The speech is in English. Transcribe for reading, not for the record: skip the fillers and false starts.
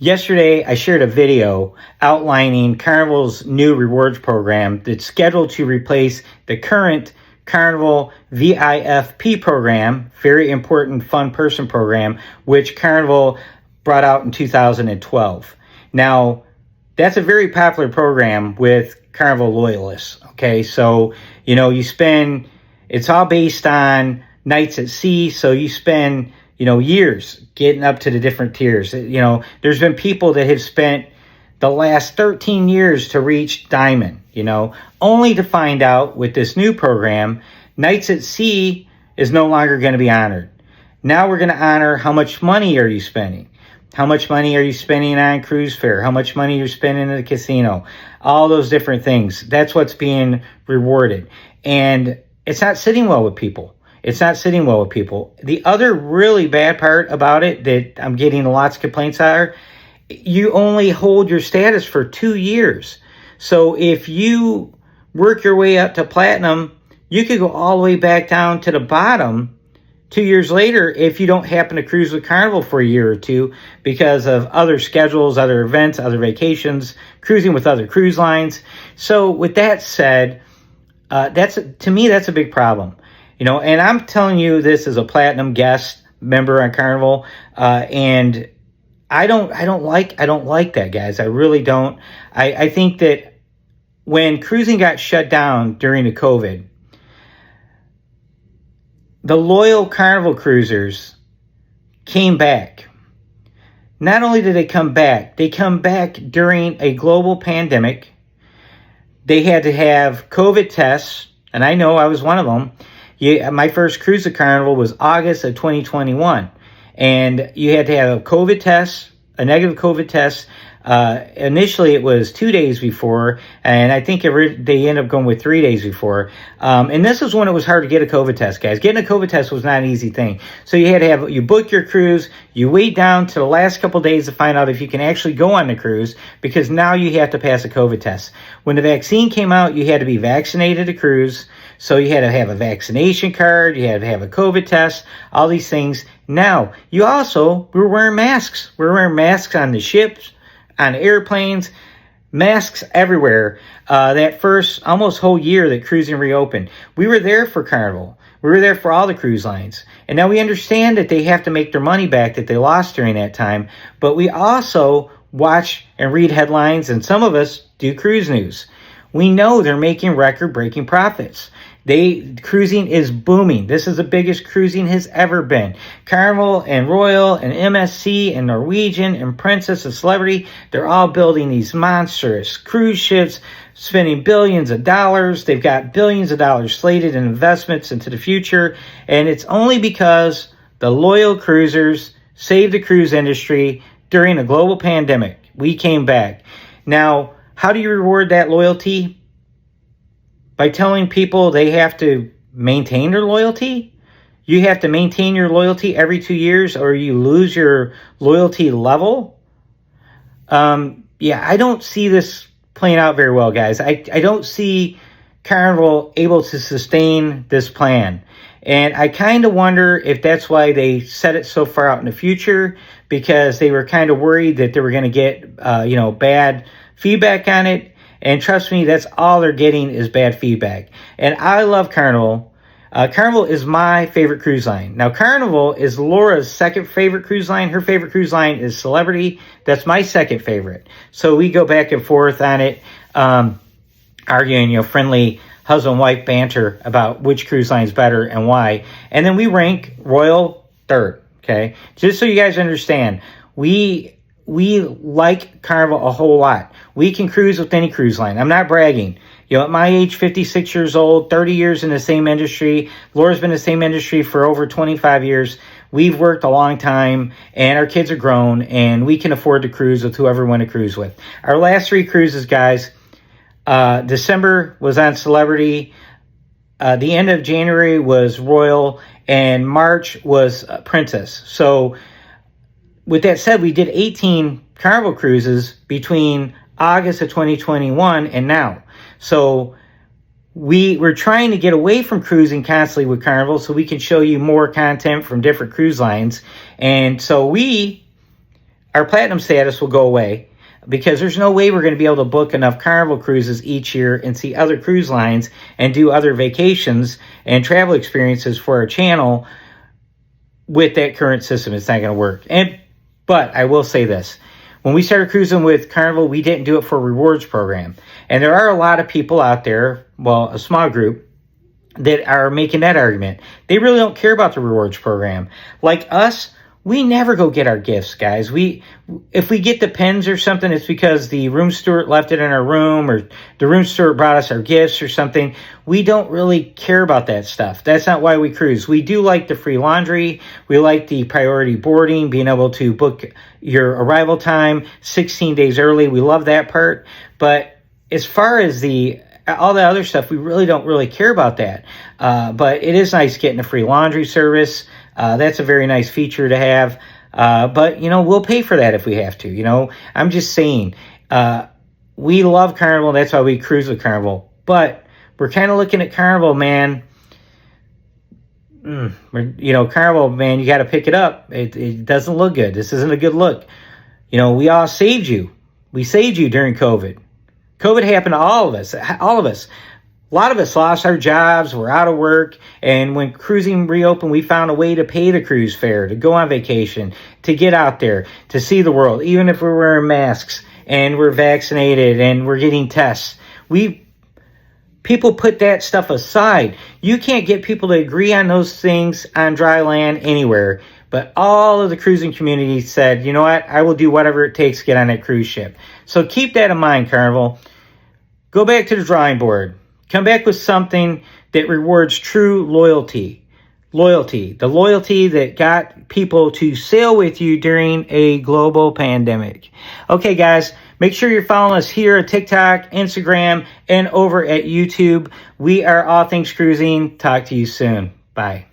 Yesterday, I shared a video outlining Carnival's new rewards program that's scheduled to replace the current Carnival VIFP program, very important fun person program, which Carnival brought out in 2012. Now, that's a very popular program with Carnival loyalists, okay? So, it's all based on nights at sea, so you spend years getting up to the different tiers. There's been people that have spent the last 13 years to reach Diamond, only to find out with this new program, Nights at Sea is no longer going to be honored. Now we're going to honor how much money are you spending? How much money are you spending on cruise fare? How much money you're spending in the casino? All those different things. That's what's being rewarded. And it's not sitting well with people. The other really bad part about it that I'm getting lots of complaints are, you only hold your status for 2 years. So if you work your way up to platinum, you could go all the way back down to the bottom 2 years later if you don't happen to cruise with Carnival for a year or two because of other schedules, other events, other vacations, cruising with other cruise lines. So with that said, to me, that's a big problem. And I'm telling you this as a platinum guest member on Carnival, and I don't like that, guys. I really don't. I think that when cruising got shut down during the COVID, the loyal Carnival cruisers came back. Not only did they come back during a global pandemic. They had to have COVID tests, and I know I was one of them. My first cruise at Carnival was August of 2021, and you had to have a negative COVID test. Initially, it was 2 days before, and I think they ended up going with 3 days before. And this is when it was hard to get a COVID test, guys. Getting a COVID test was not an easy thing. So you book your cruise, you wait down to the last couple days to find out if you can actually go on the cruise, because now you have to pass a COVID test. When the vaccine came out, you had to be vaccinated to cruise. So you had to have a vaccination card, you had to have a COVID test, all these things. Now, we were wearing masks. We were wearing masks on the ships, on airplanes, masks everywhere. That first almost whole year that cruising reopened, we were there for Carnival. We were there for all the cruise lines. And now we understand that they have to make their money back that they lost during that time. But we also watch and read headlines, and some of us do cruise news. We know they're making record-breaking profits. Cruising is booming. This is the biggest cruising has ever been. Carnival and Royal and MSC and Norwegian and Princess and Celebrity, they're all building these monstrous cruise ships, spending billions of dollars. They've got billions of dollars slated in investments into the future. And it's only because the loyal cruisers saved the cruise industry during a global pandemic. We came back. Now, how do you reward that loyalty? By telling people they have to maintain their loyalty? You have to maintain your loyalty every 2 years or you lose your loyalty level? I don't see this playing out very well, guys. I don't see Carnival able to sustain this plan. And I kind of wonder if that's why they set it so far out in the future, because they were kind of worried that they were going to get, bad feedback on it. And trust me, that's all they're getting is bad feedback. And I love Carnival. Carnival is my favorite cruise line. Now, Carnival is Laura's second favorite cruise line. Her favorite cruise line is Celebrity. That's my second favorite. So we go back and forth on it, arguing, friendly husband-wife banter about which cruise line is better and why. And then we rank Royal third, okay? Just so you guys understand, we like Carnival a whole lot. We can cruise with any cruise line. I'm not bragging. At my age, 56 years old, 30 years in the same industry. Laura's been in the same industry for over 25 years. We've worked a long time, and our kids are grown, and we can afford to cruise with whoever we want to cruise with. Our last 3 cruises, guys, December was on Celebrity. The end of January was Royal, and March was Princess. So with that said, we did 18 Carnival cruises between August of 2021 and now. So we're trying to get away from cruising constantly with Carnival so we can show you more content from different cruise lines. And so we our platinum status will go away because there's no way we're going to be able to book enough Carnival cruises each year and see other cruise lines and do other vacations and travel experiences for our channel with that current system. It's not going to work. But I will say this. When we started cruising with Carnival, we didn't do it for a rewards program. And there are a lot of people out there, well, a small group, that are making that argument. They really don't care about the rewards program. Like us, we never go get our gifts, guys. If we get the pens or something, it's because the room steward left it in our room or the room steward brought us our gifts or something. We don't really care about that stuff. That's not why we cruise. We do like the free laundry. We like the priority boarding, being able to book your arrival time 16 days early. We love that part. But as far as all the other stuff, we really don't really care about that. But it is nice getting a free laundry service. That's a very nice feature to have. But, we'll pay for that if we have to. I'm just saying, we love Carnival. That's why we cruise with Carnival. But we're kind of looking at Carnival, man. Carnival, man, you got to pick it up. It doesn't look good. This isn't a good look. We all saved you. We saved you during COVID. COVID happened to all of us. A lot of us lost our jobs, we're out of work, and when cruising reopened, we found a way to pay the cruise fare, to go on vacation, to get out there, to see the world, even if we're wearing masks and we're vaccinated and we're getting tests. People put that stuff aside. You can't get people to agree on those things on dry land anywhere, but all of the cruising community said, you know what, I will do whatever it takes to get on that cruise ship. So keep that in mind, Carnival. Go back to the drawing board. Come back with something that rewards true loyalty. The loyalty that got people to sail with you during a global pandemic. Okay, guys, make sure you're following us here at TikTok, Instagram, and over at YouTube. We are All Things Cruising. Talk to you soon. Bye.